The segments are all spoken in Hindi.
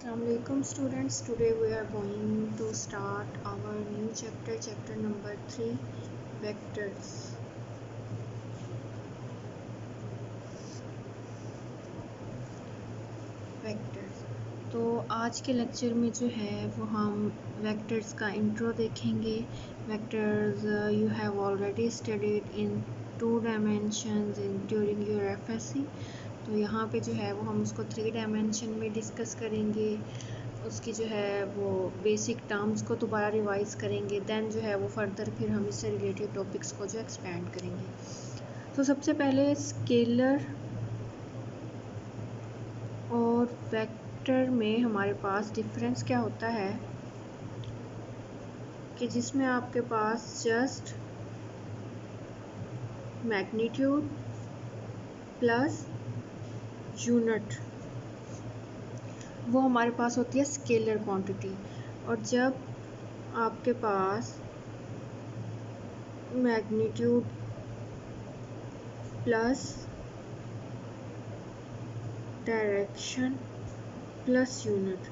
Assalamualaikum students, today we are going to start our new chapter number 3 vectors. तो आज के लेक्चर में जो है वो हम वेक्टर्स का इंट्रो देखेंगे. Vectors you have already studied in 2 dimensions during your FSc. तो यहाँ पे जो है वो हम उसको 3 डायमेंशन में डिस्कस करेंगे. उसकी जो है वो बेसिक टर्म्स को दोबारा रिवाइज करेंगे. देन जो है वो फर्दर फिर हम इससे रिलेटेड टॉपिक्स को जो एक्सपेंड करेंगे. तो सबसे पहले स्केलर और वेक्टर में हमारे पास डिफरेंस क्या होता है कि जिसमें आपके पास जस्ट मैग्नीट्यूड प्लस यूनिट वो हमारे पास होती है स्केलर क्वांटिटी. और जब आपके पास magnitude plus direction plus unit,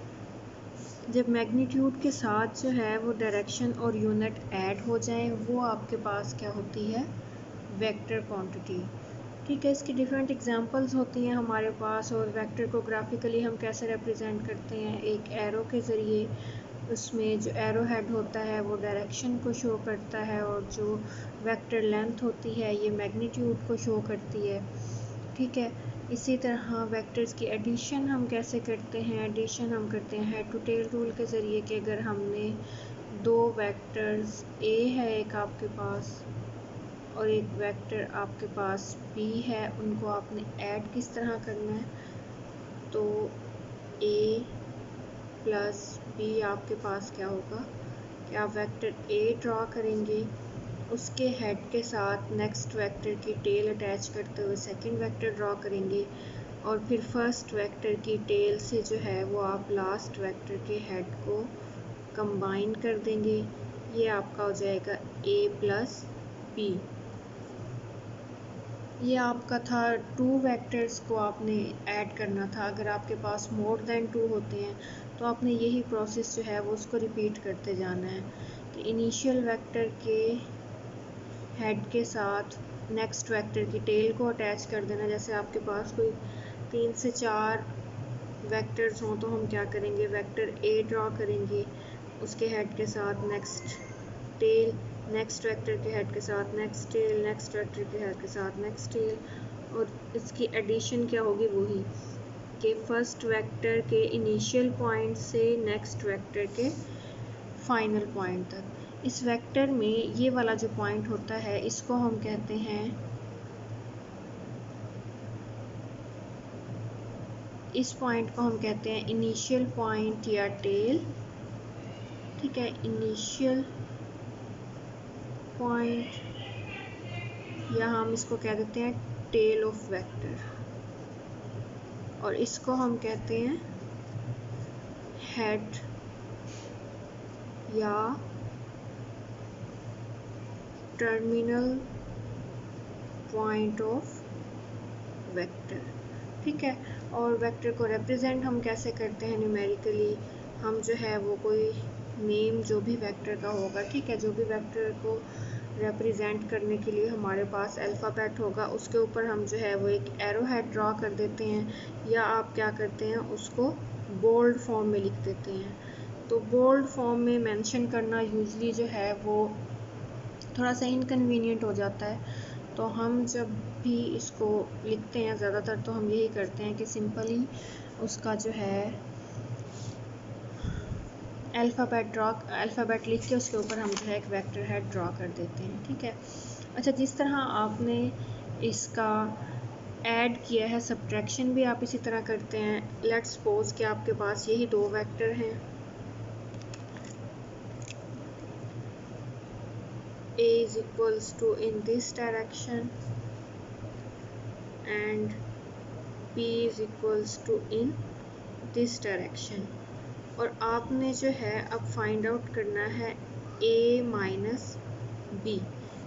जब मैग्नीट्यूड के साथ जो है वो डायरेक्शन और यूनिट ऐड हो जाएं, वो आपके पास क्या होती है, वेक्टर क्वांटिटी. ठीक है, इसकी डिफरेंट एग्जांपल्स होती हैं हमारे पास. और वेक्टर को ग्राफिकली हम कैसे रिप्रेजेंट करते हैं, एक एरो के ज़रिए. उसमें जो एरो हेड होता है वो डायरेक्शन को शो करता है और जो वेक्टर लेंथ होती है ये मैग्नीट्यूड को शो करती है. ठीक है, इसी तरह वेक्टर्स की एडिशन हम कैसे करते हैं. एडिशन हम करते हैं हेड टू टेल रूल के ज़रिए कि अगर हमने 2 वेक्टर्स ए है एक आपके पास और एक वेक्टर आपके पास b है, उनको आपने ऐड किस तरह करना है. तो a प्लस b आपके पास क्या होगा कि आप वेक्टर a ड्रॉ करेंगे, उसके हेड के साथ नेक्स्ट वेक्टर की टेल अटैच करते हुए सेकंड वेक्टर ड्रॉ करेंगे और फिर फर्स्ट वेक्टर की टेल से जो है वो आप लास्ट वेक्टर के हेड को कंबाइन कर देंगे. ये आपका हो जाएगा a प्लस b. ये आपका था 2 वेक्टर्स को आपने ऐड करना था. अगर आपके पास मोर देन 2 होते हैं तो आपने यही प्रोसेस जो है वो उसको रिपीट करते जाना है कि इनिशियल वेक्टर के हेड के साथ नेक्स्ट वेक्टर की टेल को अटैच कर देना. जैसे आपके पास कोई 3 से 4 वेक्टर्स हों तो हम क्या करेंगे, वेक्टर ए ड्रॉ करेंगे, उसके हेड के साथ नेक्स्ट टेल, नेक्स्ट वेक्टर के हेड के साथ नेक्स्ट टेल, नेक्स्ट वेक्टर के हेड के साथ नेक्स्ट टेल. और इसकी एडिशन क्या होगी, वही कि फर्स्ट वेक्टर के इनिशियल पॉइंट से नेक्स्ट वेक्टर के फाइनल पॉइंट तक. इस वेक्टर में ये वाला जो पॉइंट होता है इसको हम कहते हैं, इस पॉइंट को हम कहते हैं इनिशियल पॉइंट या टेल. ठीक है, इनिशियल पॉइंट या हम इसको कह देते हैं टेल ऑफ वेक्टर. और इसको हम कहते हैं हेड या टर्मिनल पॉइंट ऑफ वेक्टर. ठीक है, और वेक्टर को रिप्रेजेंट हम कैसे करते हैं न्यूमेरिकली. हम जो है वो कोई नेम जो भी वेक्टर का होगा, ठीक है, जो भी वेक्टर को रिप्रेजेंट करने के लिए हमारे पास अल्फ़ाबेट होगा, उसके ऊपर हम जो है वो एक एरो हेड ड्रॉ कर देते हैं. या आप क्या करते हैं, उसको बोल्ड फॉर्म में लिख देते हैं. तो बोल्ड फॉर्म में मेंशन करना यूजली जो है वो थोड़ा सा इनकन्वीनियंट हो जाता है. तो हम जब भी इसको लिखते हैं ज़्यादातर तो हम यही करते हैं कि सिंपली उसका जो है अल्फ़ाबेट लिख के उसके ऊपर हम जो है एक वेक्टर हेड ड्रॉ कर देते हैं. ठीक है, अच्छा, जिस तरह आपने इसका ऐड किया है, सब्ट्रैक्शन भी आप इसी तरह करते हैं. लेट्स सपोज कि आपके पास यही 2 वेक्टर हैं, a is equals to in this direction and b is equals to in this direction. और आपने जो है अब फाइंड आउट करना है a माइनस b.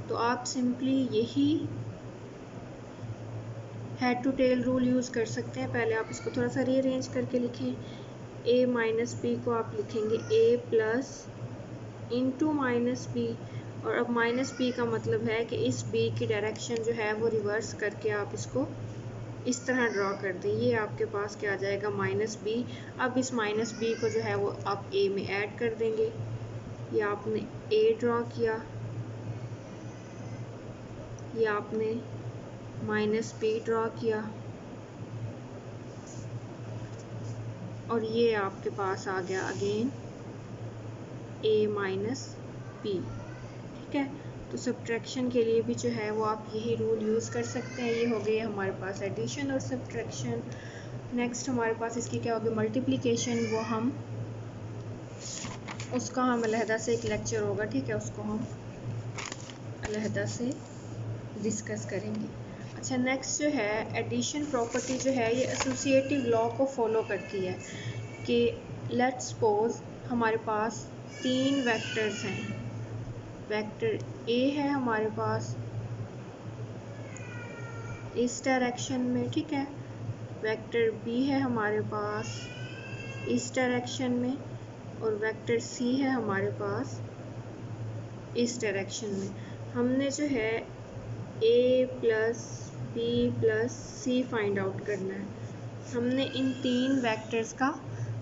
तो आप सिंपली यही head to tail rule use कर सकते हैं. पहले आप इसको थोड़ा सा रीअरेंज करके लिखें. ए माइनस बी को आप लिखेंगे ए प्लस इंटू माइनस बी, और अब माइनस बी का मतलब है कि इस बी की डायरेक्शन जो है वो रिवर्स करके आप इसको इस तरह ड्रॉ कर दें। ये आपके पास क्या आ जाएगा, माइनस बी। अब इस माइनस बी को जो है वो आप ए में ऐड कर देंगे। ये आपने ए ड्रॉ किया, ये आपने माइनस बी ड्रॉ किया, और ये आपके पास आ गया अगेन ए माइनस बी। ठीक है, तो सब्ट्रैक्शन के लिए भी जो है वो आप यही रूल यूज़ कर सकते हैं। ये हो गई हमारे पास एडिशन और सब्ट्रैक्शन। नेक्स्ट हमारे पास इसकी क्या होगी, मल्टीप्लिकेशन। वो हम उसका हम अलहदा से एक लेक्चर होगा, ठीक है, उसको हम अलहदा से डिस्कस करेंगे। अच्छा, नेक्स्ट जो है एडिशन प्रॉपर्टी जो है ये एसोसिएटिव लॉ को फॉलो करती है कि लेट्स सपोज हमारे पास 3 वेक्टर्स हैं। वेक्टर ए है हमारे पास इस डायरेक्शन में, ठीक है, वेक्टर बी है हमारे पास इस डायरेक्शन में, और वेक्टर सी है हमारे पास इस डायरेक्शन में। हमने जो है ए प्लस बी प्लस सी फाइंड आउट करना है। हमने इन 3 वेक्टर्स का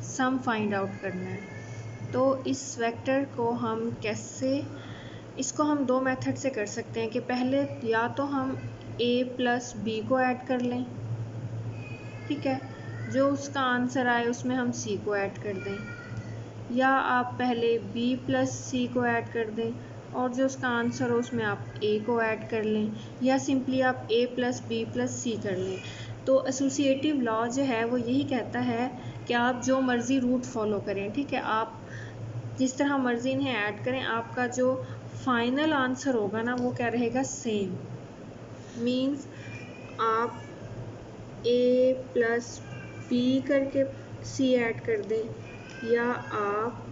सम फाइंड आउट करना है। तो इस वेक्टर को हम कैसे, इसको हम 2 मेथड से कर सकते हैं कि पहले या तो हम ए प्लस बी को ऐड कर लें, ठीक है, जो उसका आंसर आए उसमें हम सी को ऐड कर दें, या आप पहले बी प्लस सी को ऐड कर दें और जो उसका आंसर हो उसमें आप ए को ऐड कर लें, या सिंपली आप ए प्लस बी प्लस सी कर लें। तो एसोसिएटिव लॉ जो है वो यही कहता है कि आप जो मर्ज़ी रूट फॉलो करें, ठीक है, आप जिस तरह मर्ज़ी इन्हें ऐड करें, आपका जो फाइनल आंसर होगा ना वो क्या रहेगा, सेम। मीन्स आप ए प्लस बी करके सी ऐड कर दें, या आप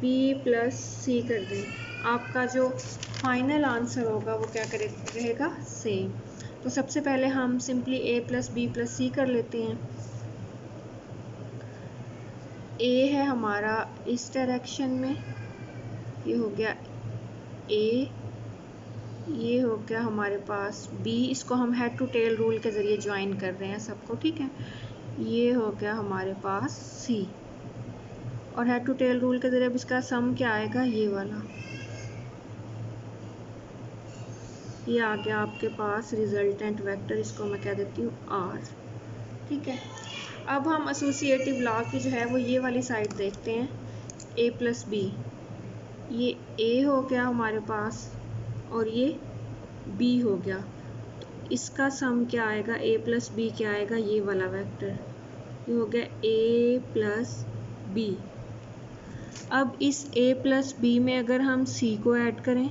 बी प्लस सी कर दें, आपका जो फाइनल आंसर होगा वो क्या रहेगा, सेम। तो सबसे पहले हम सिंपली ए प्लस बी प्लस सी कर लेते हैं। ए है हमारा इस डायरेक्शन में, ये हो गया ए, ये हो गया हमारे पास बी, इसको हम हेड टू टेल रूल के ज़रिए ज्वाइन कर रहे हैं सबको, ठीक है। ये हो गया हमारे पास सी, और हेड टू टेल रूल के ज़रिए अब इसका सम क्या आएगा, ये वाला, ये आ गया आपके पास रिजल्टेंट वेक्टर, इसको मैं कह देती हूँ आर, ठीक है। अब हम एसोसिएटिव लॉ की जो है वो ये वाली साइड देखते हैं, ए प्लस बी, ये ए हो गया हमारे पास और ये बी हो गया, तो इसका सम क्या आएगा, ए प्लस बी क्या आएगा, ये वाला वेक्टर, ये हो गया ए प्लस बी। अब इस ए प्लस बी में अगर हम सी को ऐड करें,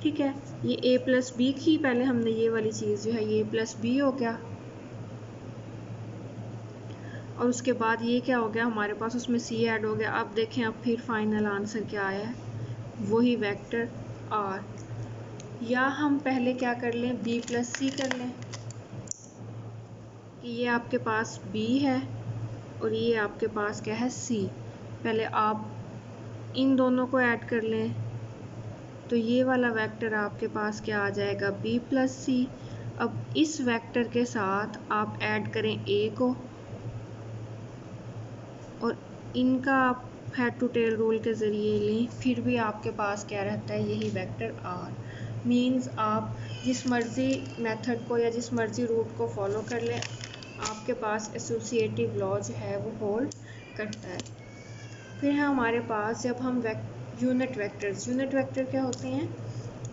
ठीक है, ये ए प्लस बी की पहले हमने ये वाली चीज़ जो है ये प्लस बी हो गया, और उसके बाद ये क्या हो गया हमारे पास, उसमें सी ऐड हो गया। अब देखें अब फिर फाइनल आंसर क्या आया है, वही वेक्टर आर। या हम पहले क्या कर लें, बी प्लस सी कर लें, कि ये आपके पास बी है और ये आपके पास क्या है, सी। पहले आप इन दोनों को ऐड कर लें, तो ये वाला वेक्टर आपके पास क्या आ जाएगा, बी प्लस सी। अब इस वेक्टर के साथ आप ऐड करें ए को, और इनका आप हेड टू टेल रूल के ज़रिए लें, फिर भी आपके पास क्या रहता है, यही वेक्टर आर। मीन्स आप जिस मर्ज़ी मेथड को या जिस मर्ज़ी रूट को फॉलो कर लें, आपके पास एसोसिएटिव लॉ जो है वो होल्ड करता है। फिर है हमारे पास जब हम यूनिट वेक्टर्स, यूनिट वेक्टर क्या होते हैं,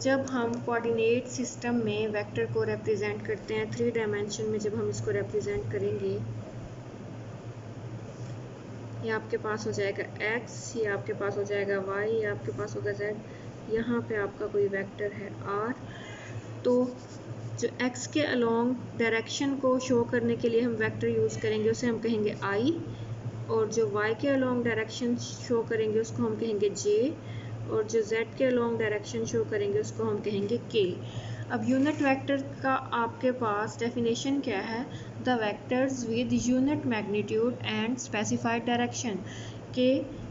जब हम कोऑर्डिनेट सिस्टम में वेक्टर को रिप्रेजेंट करते हैं 3 डायमेंशन में, जब हम इसको रिप्रेजेंट करेंगे, ये आपके पास हो जाएगा x, ये आपके पास हो जाएगा y, ये आपके पास होगा z, यहाँ पे आपका कोई वेक्टर है r। तो जो x के अलोंग डायरेक्शन को शो करने के लिए हम वेक्टर यूज़ करेंगे उसे हम कहेंगे i, और जो y के अलोंग डायरेक्शन शो करेंगे उसको हम कहेंगे j, और जो z के अलोंग डायरेक्शन शो करेंगे उसको हम कहेंगे k। अब यूनिट वेक्टर का आपके पास डेफिनेशन क्या है, the vectors with unit magnitude and specified direction, के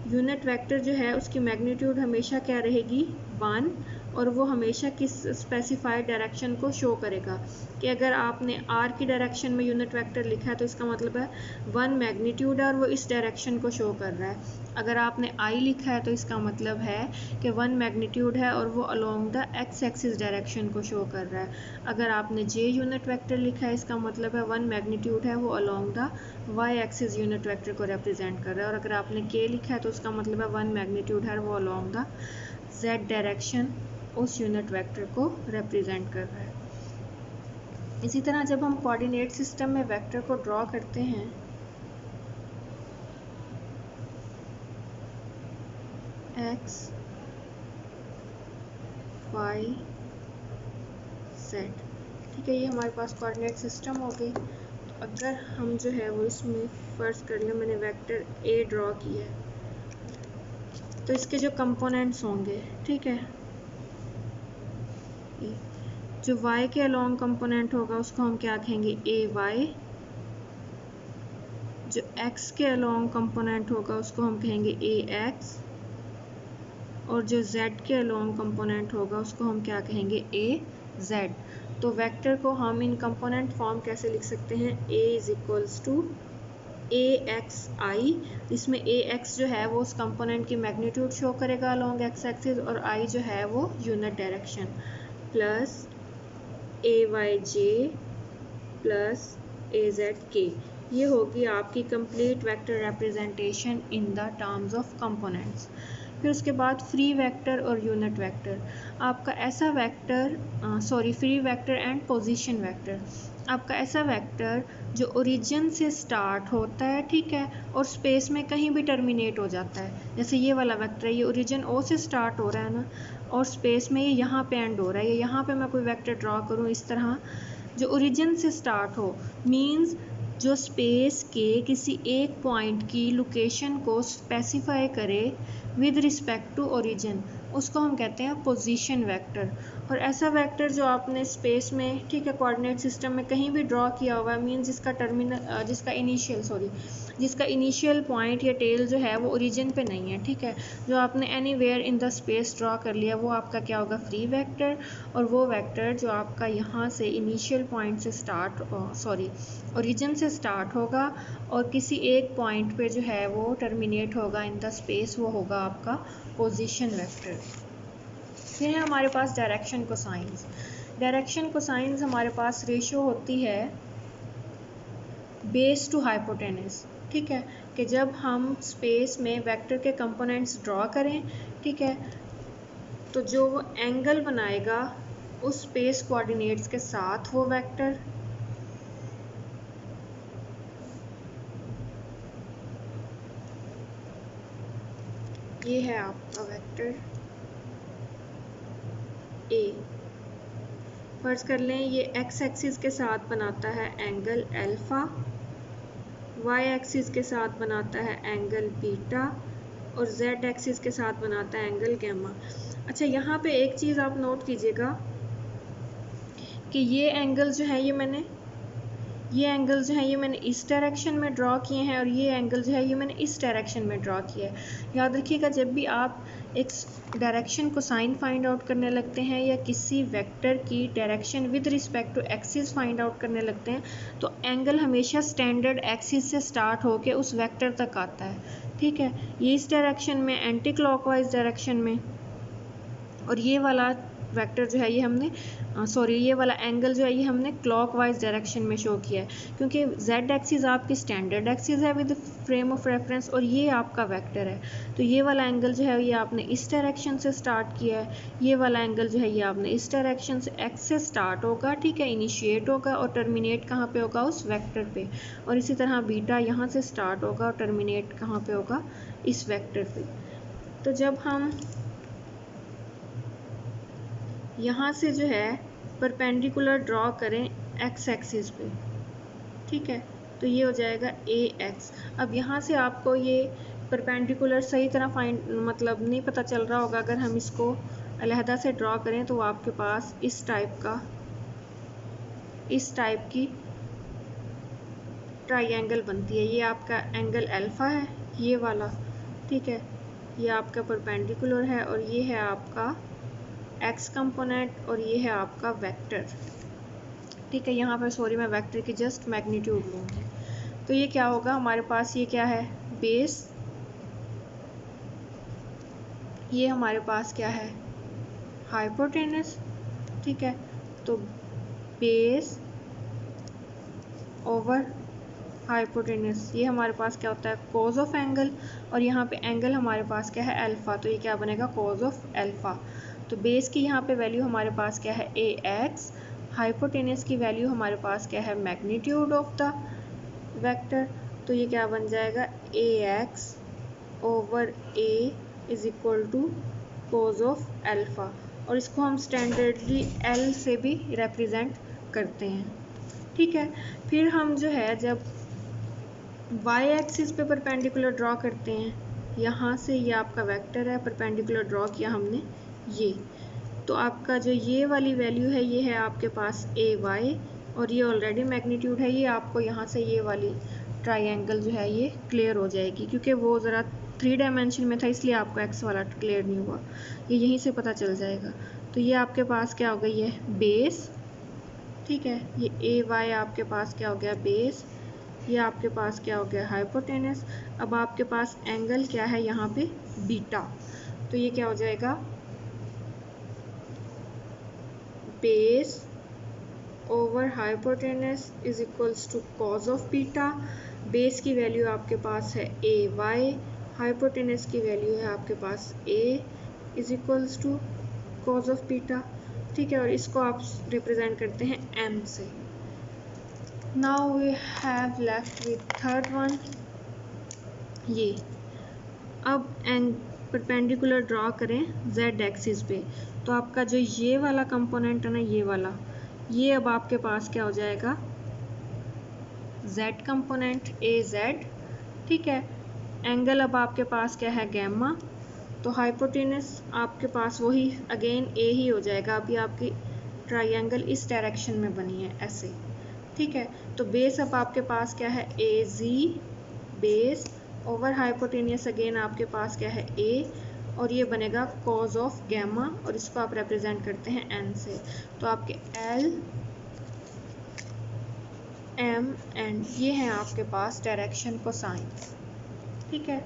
यूनिट वेक्टर जो है उसकी मैग्नीट्यूड हमेशा क्या रहेगी 1, और वो हमेशा किस स्पेसिफाइड डायरेक्शन को शो करेगा, कि अगर आपने r की डायरेक्शन में यूनिट वेक्टर लिखा है तो इसका मतलब है 1 मैग्नीट्यूड है और वो इस डायरेक्शन को शो कर रहा है। अगर आपने i लिखा है तो इसका मतलब है कि 1 मैग्नीट्यूड है और वो along the x axis direction को शो कर रहा है। अगर आपने j यूनिट वेक्टर लिखा है इसका मतलब है 1 मैग्नीट्यूड है, वो along the y axis unit vector को रिप्रेजेंट कर रहा है। और अगर आपने k लिखा है तो उसका मतलब है 1 मैग्नीट्यूड है, वो अलोंग द z डायरेक्शन उस यूनिट वेक्टर को रिप्रेजेंट कर रहा है। इसी तरह जब हम कोऑर्डिनेट सिस्टम में वेक्टर को ड्रॉ करते हैं, x y z, ठीक है, ये हमारे पास कोऑर्डिनेट सिस्टम हो गई। तो अगर हम जो है वो इसमें फर्स्ट कर लें, मैंने वेक्टर a ड्रॉ किया है तो इसके जो कंपोनेंट्स होंगे, ठीक है, जो y के अलोंग कंपोनेंट होगा उसको हम क्या कहेंगे ay, जो x के अलोंग कंपोनेंट होगा उसको हम कहेंगे ax, और जो z के अलोंग कंपोनेंट होगा उसको हम क्या कहेंगे az। तो वेक्टर को हम इन कंपोनेंट फॉर्म कैसे लिख सकते हैं, a is equals to axi, इसमें ax जो है वो उस कंपोनेंट की मैग्नीट्यूड शो करेगा अलोंग x एक्सिस, और i जो है वो unit direction, plus ayj plus azk। ये होगी आपकी complete vector representation in the terms of components. फिर उसके बाद फ्री वेक्टर और यूनिट वेक्टर, आपका ऐसा vector free vector and position vector, आपका ऐसा वेक्टर जो ओरिजिन से स्टार्ट होता है, ठीक है, और स्पेस में कहीं भी टर्मिनेट हो जाता है। जैसे ये वाला वेक्टर है, ये ओरिजिन ओ से स्टार्ट हो रहा है ना, और स्पेस में ये यहाँ पे एंड हो रहा है। यहाँ पे मैं कोई वेक्टर ड्रॉ करूँ इस तरह, जो ओरिजिन से स्टार्ट हो, मीन्स जो स्पेस के किसी एक पॉइंट की लोकेशन को स्पेसिफाई करे विद रिस्पेक्ट टू ओरिजिन, उसको हम कहते हैं पोजीशन वेक्टर। और ऐसा वेक्टर जो आपने स्पेस में, ठीक है, कोऑर्डिनेट सिस्टम में कहीं भी ड्रॉ किया हुआ है, मीन्स जिसका इनिशियल पॉइंट या टेल जो है वो ओरिजिन पे नहीं है, ठीक है, जो आपने anywhere in the space draw कर लिया, वो आपका क्या होगा फ्री वेक्टर। और वो वेक्टर जो आपका यहाँ से इनिशियल पॉइंट से ओरिजिन से स्टार्ट होगा और किसी एक पॉइंट पे जो है वो टर्मिनेट होगा इन द स्पेस, वो होगा आपका पोजीशन वेक्टर। फिर है हमारे पास डायरेक्शन कोसाइंस। डायरेक्शन कोसाइंस हमारे पास रेशियो होती है बेस टू हाइपोटेनस, ठीक है, कि जब हम स्पेस में वेक्टर के कंपोनेंट्स ड्रॉ करें, ठीक है, तो जो वो एंगल बनाएगा उस स्पेस कोऑर्डिनेट्स के साथ वो वेक्टर, ये है आपका वेक्टर ए। फर्ज कर लें ये एक्स एक्सिस के साथ बनाता है एंगल अल्फा, वाई एक्सिस के साथ बनाता है एंगल बीटा, और जेड एक्सिस के साथ बनाता है एंगल गैमा। अच्छा, यहाँ पे एक चीज़ आप नोट कीजिएगा कि ये एंगल जो है ये मैंने इस डायरेक्शन में ड्रॉ किए हैं, और ये एंगल जो है ये मैंने इस डायरेक्शन में ड्रॉ किया है। याद रखिएगा, जब भी आप एक डायरेक्शन को साइन फाइंड आउट करने लगते हैं या किसी वेक्टर की direction with respect to axis find out करने लगते हैं, तो एंगल हमेशा स्टैंडर्ड एक्सिस से स्टार्ट होकर उस वेक्टर तक आता है, ठीक है। ये इस डायरेक्शन में एंटी क्लॉकवाइज डायरेक्शन में, और ये वाला वेक्टर जो है ये वाला एंगल जो है ये हमने क्लॉकवाइज डायरेक्शन में शो किया है, क्योंकि जेड एक्सिस आपकी स्टैंडर्ड एक्सिस है विद फ्रेम ऑफ रेफरेंस, और ये आपका वेक्टर है। तो ये वाला एंगल जो है ये आपने इस डायरेक्शन से स्टार्ट किया है, ये वाला एंगल जो है ये आपने इस डायरेक्शन से एक्स से स्टार्ट होगा, ठीक है, इनिशिएट होगा और टर्मिनेट कहाँ पे होगा, उस वेक्टर पे। और इसी तरह बीटा यहाँ से स्टार्ट होगा और टर्मिनेट कहाँ पे होगा, इस वेक्टर पे। तो जब हम यहाँ से जो है परपेंडिकुलर ड्रॉ करें एक्स एक्सिस पे, ठीक है, तो ये हो जाएगा ए एक्स। अब यहाँ से आपको ये परपेंडिकुलर सही तरह मतलब नहीं पता चल रहा होगा अगर हम इसको अलहदा से ड्रॉ करें तो आपके पास इस टाइप की ट्राइंगल बनती है। ये आपका एंगल अल्फा है, ये वाला, ठीक है, ये आपका परपेंडिकुलर है और ये है आपका एक्स कंपोनेंट और ये है आपका वेक्टर, ठीक है। यहाँ पर सॉरी मैं वेक्टर की जस्ट मैग्नीट्यूड लूँगी। तो ये क्या होगा हमारे पास, ये क्या है बेस, ये हमारे पास क्या है हाइपोटेनस, ठीक है। तो बेस ओवर हाइपोटेनस, ये हमारे पास क्या होता है कॉज ऑफ एंगल, और यहाँ पे एंगल हमारे पास क्या है अल्फा, तो ये क्या बनेगा कॉज ऑफ अल्फा। तो बेस की यहाँ पे वैल्यू हमारे पास क्या है ए एक्स, हाइपोटेनस की वैल्यू हमारे पास क्या है मैग्नीट्यूड ऑफ द वेक्टर, तो ये क्या बन जाएगा A X over A is equal to cos of alpha, और इसको हम स्टैंडर्डली एल से भी रिप्रेजेंट करते हैं, ठीक है। फिर हम जो है जब y एक्सिस पे परपेंडिकुलर ड्रॉ करते हैं, यहाँ से ये आपका वेक्टर है, परपेंडिकुलर ड्रॉ किया हमने ये, तो आपका जो ये वाली वैल्यू है ये है आपके पास ए वाई, और ये ऑलरेडी मैग्नीट्यूड है, ये आपको यहाँ से ये वाली ट्राइंगल जो है ये क्लियर हो जाएगी, क्योंकि वो ज़रा 3 डायमेंशन में था इसलिए आपको एक्स वाला क्लियर नहीं हुआ, ये यहीं से पता चल जाएगा। तो ये आपके पास क्या हो गई है बेस, ठीक है, ये ए वाई आपके पास क्या हो गया बेस, ये आपके पास क्या हो गया हाइपोटेनस। अब आपके पास एंगल क्या है यहाँ पे बीटा, तो ये क्या हो जाएगा base over hypotenuse is equals to cos of beta. Base की वैल्यू आपके पास है ए वाई, हाइपोटेनस की वैल्यू है आपके पास A is equals to cos of beta, ठीक है, और इसको आप रिप्रेजेंट करते हैं m से। Now we have left with third one, ये अब परपेंडिकुलर ड्रॉ करें z एक्सिस पे, तो आपका जो ये वाला कंपोनेंट है ना ये वाला, ये अब आपके पास क्या हो जाएगा z कंपोनेंट ए जेड, ठीक है। एंगल अब आपके पास क्या है गैमा, तो हाइपोटेनस आपके पास वही अगेन ए ही हो जाएगा, अभी आपकी ट्राइंगल इस डायरेक्शन में बनी है ऐसे, ठीक है। तो बेस अब आपके पास क्या है ए जी बेस ओवर हाइपोटेनियस अगेन आपके पास क्या है ए, और ये बनेगा कॉज ऑफ गैमा, और इसको आप रिप्रेजेंट करते हैं एन से, तो आपके एल एम एंड ये है आपके पास डायरेक्शन कोसाइन, ठीक है।